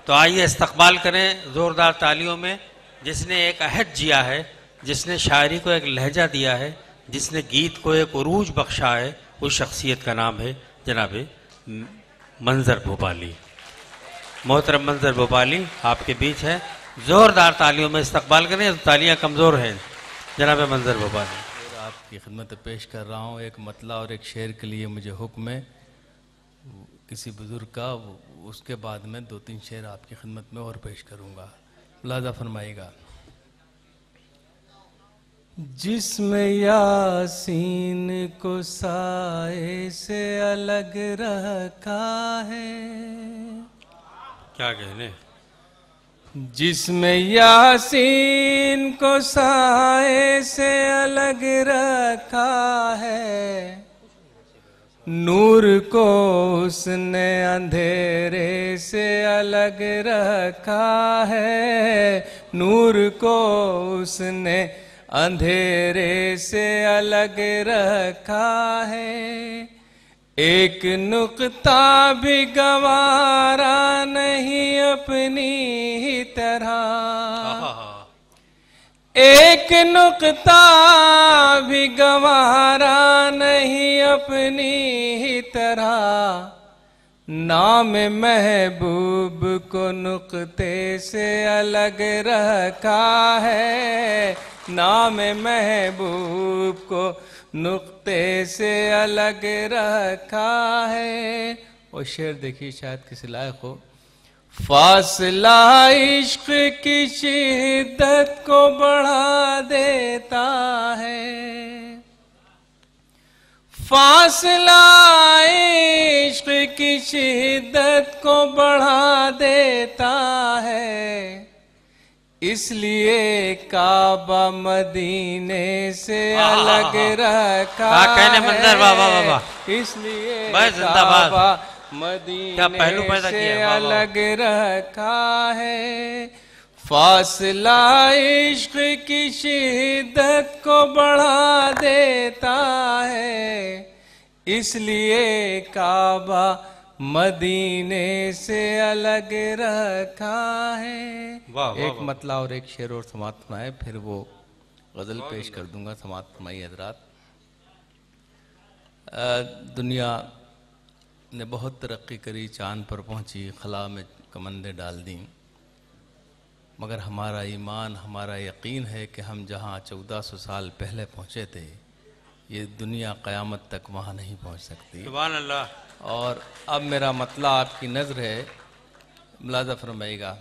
तो आइए इस्तकबाल करें ज़ोरदार तालियों में, जिसने एक अहद जिया है, जिसने शायरी को एक लहजा दिया है, जिसने गीत को एक उरूज बख्शा है। उस शख्सियत का नाम है जनाब मंजर भोपाली। मोहतरम मंजर भोपाली आपके बीच है, ज़ोरदार तालियों में इस्तकबाल करें। तालियां कमज़ोर हैं जनाब मंजर भोपाली। आपकी खिदमत पेश कर रहा हूँ। एक मतला और एक शेर के लिए मुझे हुक्म है किसी बुजुर्ग का, उसके बाद में 2-3 शेर आपकी खिदमत में और पेश करूँगा। मुलाज़ा फरमाइएगा। जिस्म यासीन को साए से अलग रखा है, क्या कहने, जिस्म यासीन को साए से अलग रखा है, नूर को उसने अंधेरे से अलग रखा है, नूर को उसने अंधेरे से अलग रखा है। एक नुक्ता भी गवारा नहीं अपनी ही तरह, एक नुक्ता भी गवारा नहीं अपनी ही तरह, नाम महबूब को नुक्ते से अलग रखा है, नाम महबूब को नुक्ते से अलग रखा है। और शेर देखिए, शायद किसी लायक हो। फासला इश्क की शिद्दत को बढ़ा देता है, फासला इश्क की शिद्दत को बढ़ा देता है, इसलिए काबा मदीने से अलग रखा है, इसलिए काबा मदीने से अलग रखा है। फासला इश्क की शिद्दत को बढ़ा देता है, इसलिए काबा मदीने से अलग रखा है। एक मतला और एक शेर और समाप्त फरमाए, फिर वो गज़ल पेश कर दूंगा। समाप्त फरमाइए हज़रात। दुनिया ने बहुत तरक्की करी, चांद पर पहुंची, खला में कमंदे डाल दी, मगर हमारा ईमान, हमारा यकीन है कि हम जहां 1400 साल पहले पहुंचे थे, ये दुनिया क़यामत तक वहां नहीं पहुंच सकती। सुभान अल्लाह। और अब मेरा मतला आपकी नज़र है, मुलाज़ा फरमाइएगा।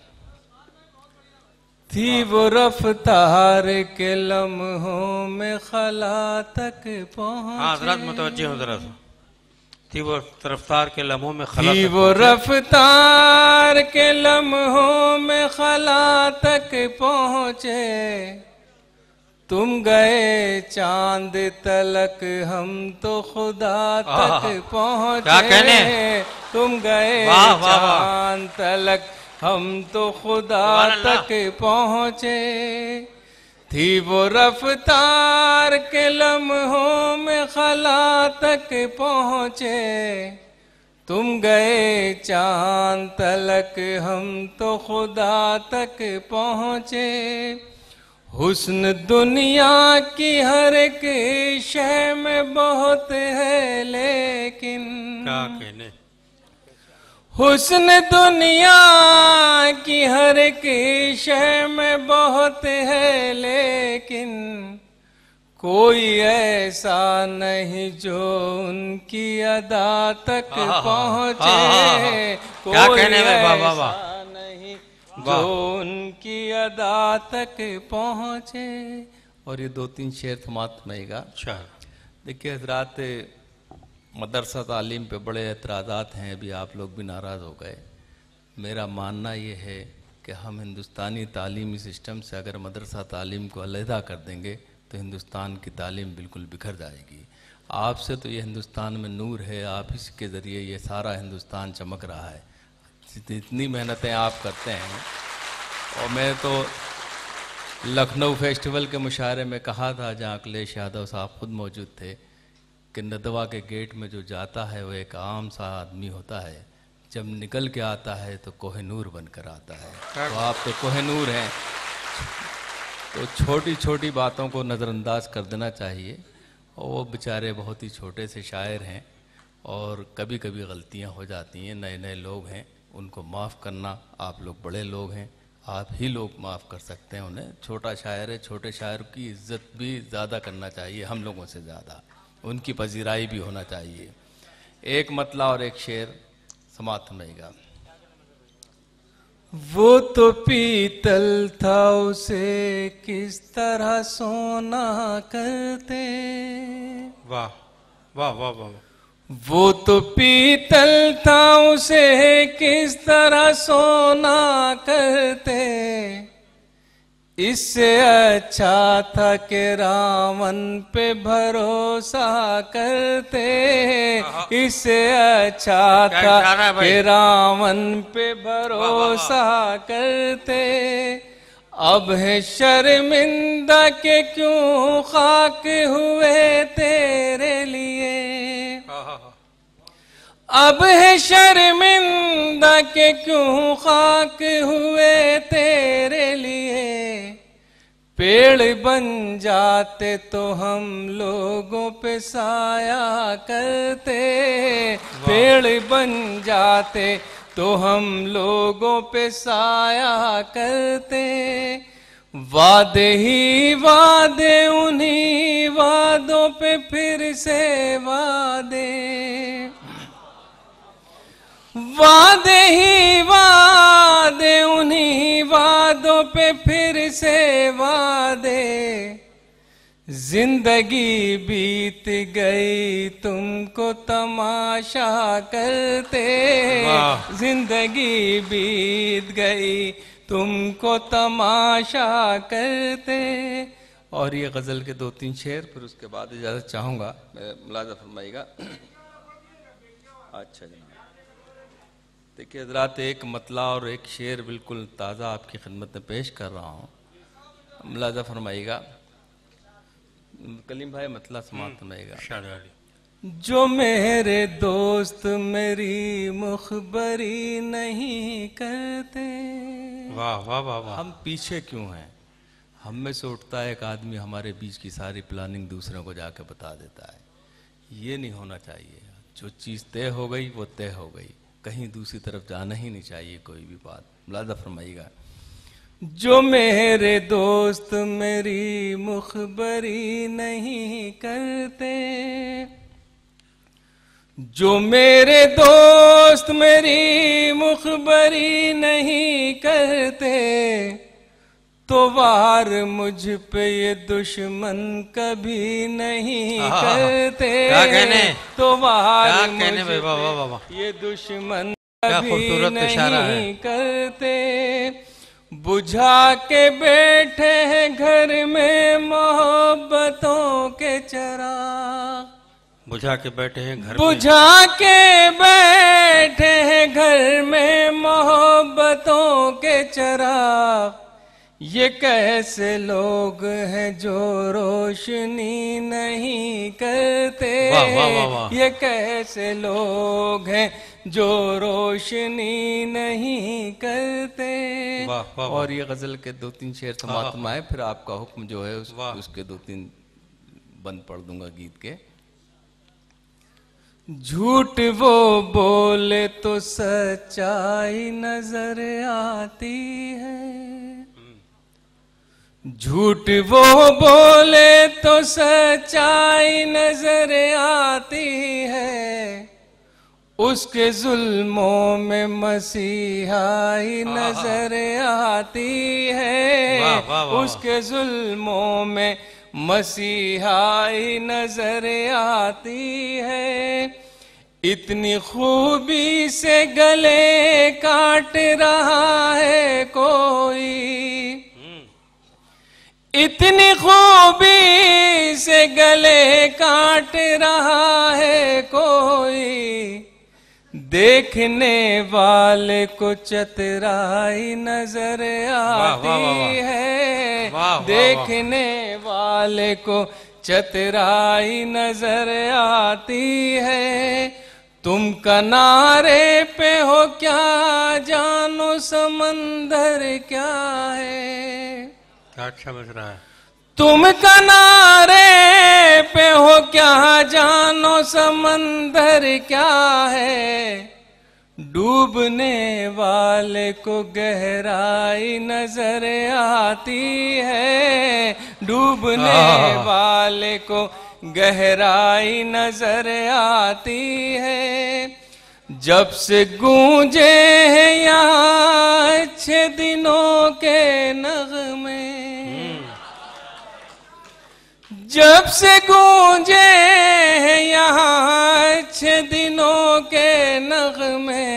थी वो रफ्तार के लम्हों में खला तक पहुंचे, हाँ हज़रात मुतवज्जे हो ज़रा। थी वो रफ्तार के लम्हों में खला, थी वो रफ्तार के लम्हों में खला तक पहुंचे, तुम गए चांद तलक हम तो खुदा तक पहुंचे, तुम गए चांद तलक हम तो खुदा तक पहुंचे। थी वो रफ्तार के लम्हों में खला तक पहुंचे, तुम गए चांद तलक हम तो खुदा तक पहुंचे। हुस्न दुनिया की हर एक शय में बहुत है, लेकिन क्या कहने, हुस्न दुनिया की हर एक शय में बहुत है, लेकिन कोई ऐसा नहीं जो उनकी अदा तक पहुँचे, कोई ऐसा नहीं जो उनकी अदा तक पहुँचे। और ये 2-3 शेर समाप्त रहेगा। अच्छा देखिए हज़रात, मदरसा तालीम पे बड़े एतराज़ात हैं, अभी आप लोग भी नाराज़ हो गए। मेरा मानना ये है कि हम हिंदुस्तानी तालीमी सिस्टम से अगर मदरसा तालीम को अलहदा कर देंगे तो हिंदुस्तान की तालीम बिल्कुल बिखर जाएगी। आपसे तो ये हिंदुस्तान में नूर है, आप इसके ज़रिए ये सारा हिंदुस्तान चमक रहा है। इतनी मेहनतें आप करते हैं। और मैं तो लखनऊ फेस्टिवल के मुशायरे में कहा था, जहाँ अखिलेश यादव साहब खुद मौजूद थे, कि नदवा के गेट में जो जाता है वो एक आम सा आदमी होता है, जब निकल के आता है तो कोहिनूर बनकर आता है। तो आप तो कोहिनूर हैं। तो छोटी छोटी बातों को नज़रअंदाज कर देना चाहिए। और वो बेचारे बहुत ही छोटे से शायर हैं और कभी कभी गलतियां हो जाती हैं। नए नए लोग हैं, उनको माफ़ करना। आप लोग बड़े लोग हैं, आप ही लोग माफ़ कर सकते हैं उन्हें। छोटा शायर है, छोटे शायर की इज्जत भी ज़्यादा करना चाहिए, हम लोगों से ज़्यादा उनकी पजीराई भी होना चाहिए। एक मतला और एक शेर समाप्त होगा। वो तो पीतल था, उसे किस तरह सोना करते। वाह वाह वाह वाह। वो तो पीतल था, उसे किस तरह सोना करते। इससे अच्छा था कि रावण पे भरोसा करते। इससे अच्छा था कि रावण पे भरोसा करते। अब है शर्मिंदा के क्यों खाक हुए तेरे लिए। अब है शर्मिंदा के क्यों खाक हुए तेरे लिए। पेड़ बन जाते तो हम लोगों पे साया करते। पेड़ बन जाते तो हम लोगों पे साया करते। वादे ही वादे, उन्हीं वादों पे फिर से वादे। वादे ही वादे, उन्हीं वादों पे फिर से वादे। जिंदगी बीत गई तुमको तमाशा करते। जिंदगी बीत गई तुमको तमाशा करते। और ये गज़ल के 2-3 शेर, फिर उसके बाद इजाज़त चाहूँगा, मुलाज़ा फरमाइएगा। अच्छा जनाब, देखिए हज़रात, एक मतला और एक शेर बिल्कुल ताज़ा आपकी खिदमत में पेश कर रहा हूँ, मुलाज़ा फरमाइएगा। कलीम भाई मतला समाप्त फरमाइएगा। जो मेरे दोस्त मेरी मुखबरी नहीं करते। वाह वाह वाह वाह। हम पीछे क्यों हैं? हम में से उठता है एक आदमी, हमारे बीच की सारी प्लानिंग दूसरों को जाके बता देता है। ये नहीं होना चाहिए। जो चीज़ तय हो गई वो तय हो गई, कहीं दूसरी तरफ जाना ही नहीं चाहिए कोई भी बात। मुलाज़ा फरमाइएगा। जो मेरे दोस्त मेरी मुखबरी नहीं करते। जो मेरे दोस्त मेरी मुखबरी नहीं करते। तो वार मुझ पे ये दुश्मन कभी नहीं करते। क्या कहने? तो वार कहने भाई, वाह वाह वाह। ये दुश्मन कभी नहीं करते। बुझा के बैठे हैं घर में मोहब्बतों के चिराग। बुझा के बैठे हैं घर में। बुझा के बैठे हैं घर में मोहब्बतों के चिराग। ये कैसे लोग हैं जो रोशनी नहीं करते। वाह वाह वाह वाह। ये कैसे लोग हैं जो रोशनी नहीं करते। वाह वाह। और ये गज़ल के 2-3 शेर समाप्त में आए, फिर आपका हुक्म जो है उसके 2-3 बंद पढ़ दूंगा गीत के। झूठ वो बोले तो सच्चाई नजर आती है। झूठ वो बोले तो सच्चाई नजर आती है। उसके जुल्मों में मसीहाई नजर आती है। वाह, वाह, वाह। उसके जुल्मों में मसीहाई नजर आती है। इतनी खूबी से गले काट रहा है कोई। इतनी खूबी से गले काट रहा है कोई। देखने वाले को चतुराई नजर आती है। देखने वाले को चतुराई नजर आती है। तुम किनारे पे हो क्या जानो समंदर क्या है। अच्छा बज रहा है। तुम किनारे पे हो क्या जानो समंदर क्या है। डूबने वाले को गहराई नजर आती है। डूबने वाले को गहराई नजर आती है। जब से गूंजे हैं यहाँ अच्छे दिनों के नगमे। जब से गूंजे हैं यहाँ अच्छे दिनों के नगमे।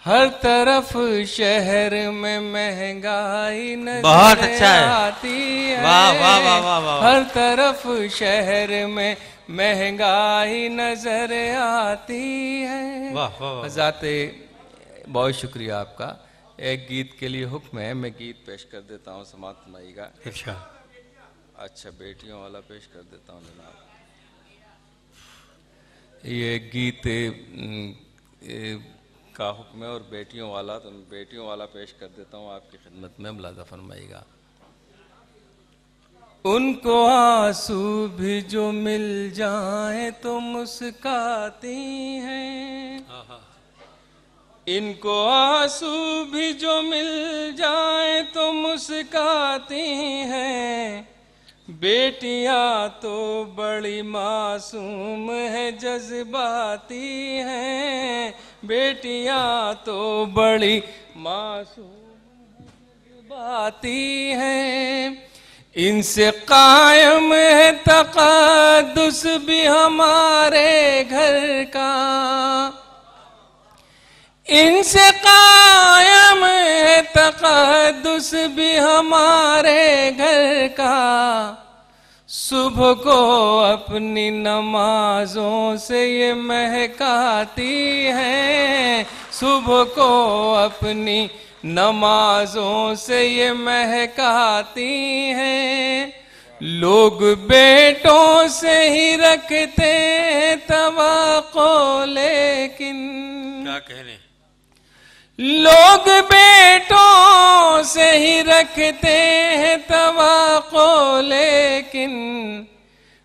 हर तरफ शहर में महंगाई बहुत नजर अच्छा है। आती है। वाह वाह वाह वाह वाह। हर तरफ शहर में महंगाई नजर आती है। वाह वाह वाह। हज़राते बहुत शुक्रिया आपका। एक गीत के लिए हुक्म है, मैं गीत पेश कर देता हूँ, समाअत फरमाइएगा। अच्छा बेटियों वाला पेश कर देता हूँ जनाब। ये गीत का हुक्म है और बेटियों वाला, तो मैं बेटियों वाला पेश कर देता हूँ आपकी खिदमत में, मुलाज़ा फरमाइएगा। उनको आंसू भी जो मिल जाए तो मुस्काती हैं। इनको आंसू भी जो मिल जाए तो मुस्काती हैं। बेटियां तो बड़ी मासूम है जज्बाती हैं। बेटियां तो बड़ी मासूम जज्बाती हैं। इनसे कायम है तक़द्दुस भी हमारे घर का। इनसे कायम है तक़द्दुस भी हमारे घर का। सुबह को अपनी नमाजों से ये महकाती हैं। सुबह को अपनी नमाजों से ये महकाती हैं। लोग बेटों से ही रखते हैं तवक्को, लेकिन क्या कहने, लोग बेटों से ही रखते हैं तवक्को, लेकिन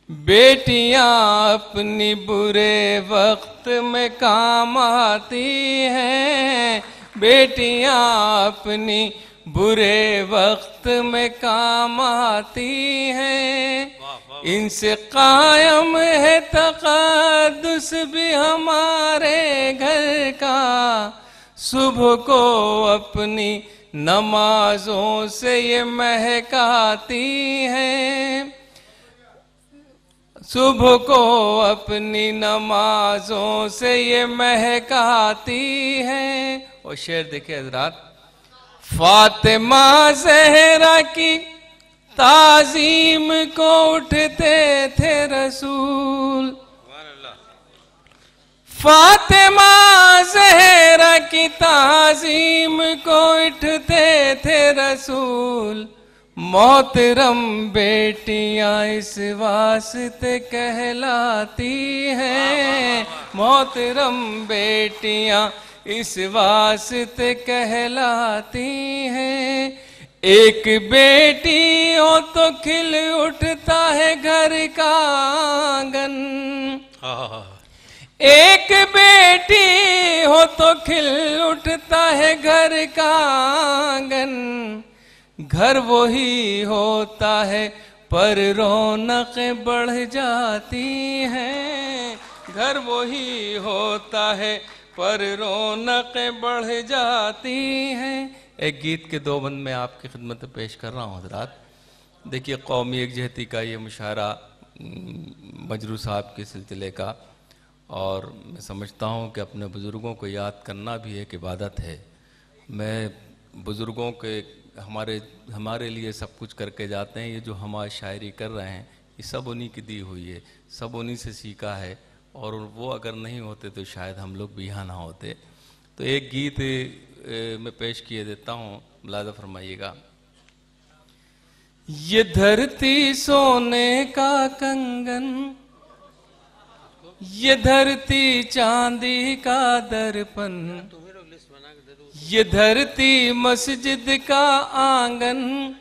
बेटियां अपनी बुरे वक्त में काम आती हैं। बेटियां अपनी बुरे वक्त में काम आती हैं। इनसे कायम है तक़द्दुस भी हमारे घर का। सुबह को अपनी नमाजों से ये महकाती हैं। सुबह को अपनी नमाजों से ये महकाती हैं। और शेर देखिए हज़रात, फातिमा ज़हरा की ताज़ीम को उठते थे रसूल। फातिमा ज़हरा की ताज़ीम को उठते थे रसूल। मोहतरम बेटियां इस वास्ते कहलाती हैं। मोहतरम बेटियां इस वास्ते कहलाती हैं। एक बेटी हो तो खिल उठता है घर का आंगन। एक बेटी हो तो खिल उठता है घर का आंगन। घर वही होता है पर रौनक बढ़ जाती है। घर वही होता है पर रौनक बढ़ जाती है। एक गीत के दो बंद में आपकी खिदमत में पेश कर रहा हूँ हज़रात। देखिए, कौमी एकजहती का ये मुशायरा मजरू साहब के सिलसिले का, और मैं समझता हूँ कि अपने बुज़ुर्गों को याद करना भी एक इबादत है। मैं बुज़ुर्गों के हमारे लिए सब कुछ करके जाते हैं। ये जो हम शायरी कर रहे हैं ये सब उन्हीं की दी हुई है, सब उन्हीं से सीखा है, और वो अगर नहीं होते तो शायद हम लोग भी यहाँ ना होते। तो एक गीत मैं पेश किए देता हूँ, मुलाज़ा फरमाइएगा। ये धरती सोने का कंगन, ये धरती चांदी का दर्पण, ये धरती मस्जिद का आंगन,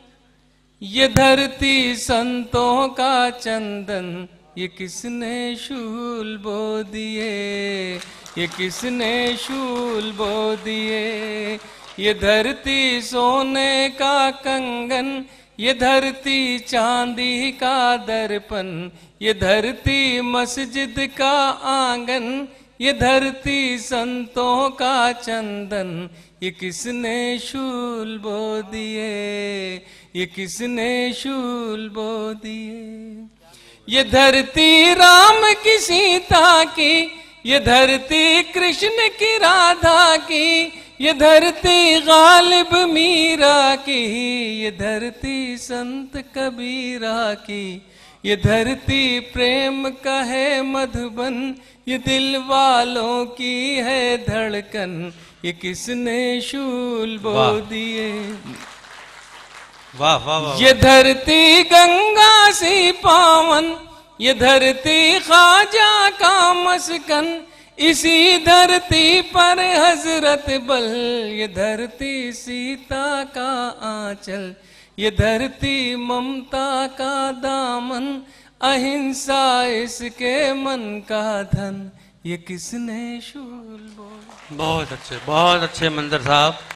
ये धरती संतों का चंदन, ये किसने शूल बो दिए, ये किसने शूल बो दिए। ये धरती सोने का कंगन, ये धरती चांदी का दर्पण, ये धरती मस्जिद का आंगन, ये धरती संतों का चंदन, ये किसने शूल बो दिए, ये किसने शूल बो दिए। ये धरती राम की सीता की, ये धरती कृष्ण की राधा की, ये धरती गालिब मीरा की, ये धरती संत कबीरा की, ये धरती प्रेम का है मधुबन, ये दिल वालों की है धड़कन, ये किसने शूल बो दिए। वाह वाह वाह। ये धरती गंगा सी पावन, ये धरती ख्वाजा का मस्कन, इसी धरती पर हजरत बल, ये धरती सीता का आंचल, ये धरती ममता का दामन, अहिंसा इसके मन का धन, ये किसने शूल बोला। बहुत अच्छे मंदर साहब।